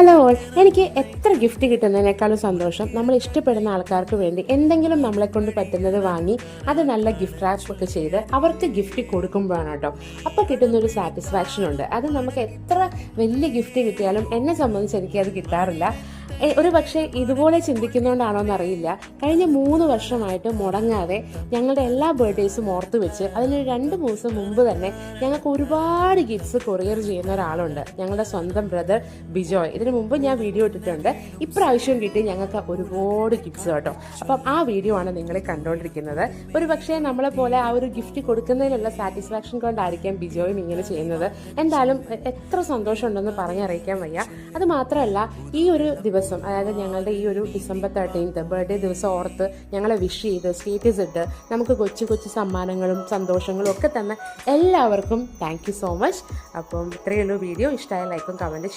Hello all, എനിക്ക് എത്ര gift കിട്ടുന്നതിനേക്കാളും സന്തോഷം നമ്മൾ ഇഷ്ടപ്പെടുന്ന ആൾക്കാർക്ക് വേണ്ടി എന്തെങ്കിലും നമ്മളെ കൊണ്ട് പറ്റുന്നത് വാങ്ങി അത് നല്ല ഗിഫ്റ്റ് റാപ്പ് ഒക്കെ ചെയ്ത് അവർക്ക് ഗിഫ്റ്റ് കൊടുക്കുമ്പോഴാണ് കേട്ടോ. അപ്പോൾ കിട്ടുന്നൊരു സാറ്റിസ്ഫാക്ഷൻ ഉണ്ട്. അത് നമുക്ക് എത്ര വലിയ ഗിഫ്റ്റ് കിട്ടിയാലും എന്നെ സംബന്ധിച്ച് എനിക്ക് അത് കിട്ടാറില്ല. ഒരു പക്ഷേ ഇതുപോലെ ചിന്തിക്കുന്നതുകൊണ്ടാണോ എന്നറിയില്ല, കഴിഞ്ഞ 3 വർഷമായിട്ട് മുടങ്ങാതെ ഞങ്ങളുടെ എല്ലാ ബർത്ത്ഡേയ്സും ഓർത്ത് വെച്ച് അതിന് 2 ദിവസം മുമ്പ് തന്നെ ഞങ്ങൾക്ക് ഒരുപാട് ഗിഫ്റ്റ്സ് കൊറിയർ ചെയ്യുന്ന ഒരാളുണ്ട്, ഞങ്ങളുടെ സ്വന്തം ബ്രദർ ബിജോയ്. ഇതിനു മുമ്പ് ഞാൻ വീഡിയോ ഇട്ടിട്ടുണ്ട്. ഇപ്രാവശ്യം കിട്ടി ഞങ്ങൾക്ക് ഒരുപാട് ഗിഫ്റ്റ്സ് കേട്ടോ. അപ്പം ആ വീഡിയോ ആണ് നിങ്ങൾ കണ്ടുകൊണ്ടിരിക്കുന്നത്. ഒരു പക്ഷേ നമ്മളെ പോലെ ആ ഒരു ഗിഫ്റ്റ് കൊടുക്കുന്നതിനുള്ള സാറ്റിസ്ഫാക്ഷൻ കൊണ്ടായിരിക്കാം ബിജോയും ഇങ്ങനെ ചെയ്യുന്നത്. എന്തായാലും എത്ര സന്തോഷമുണ്ടെന്ന് പറഞ്ഞറിയിക്കാൻ വയ്യ. അത് മാത്രമല്ല, ഈ ഒരു ദിവസം, അതായത് ഞങ്ങളുടെ ഈ ഒരു December 13th ബർത്ത്ഡേ ദിവസം ഓർത്ത് ഞങ്ങളെ വിഷ് ചെയ്ത് സ്റ്റേറ്റസ് ഇട്ട് നമുക്ക് കൊച്ചു കൊച്ചു സമ്മാനങ്ങളും സന്തോഷങ്ങളും ഒക്കെ തന്ന എല്ലാവർക്കും താങ്ക് യു സോ മച്ച്. അപ്പം ഇത്രയുള്ളൂ വീഡിയോ. ഇഷ്ടമായ ലൈക്കും കമൻറ്റ്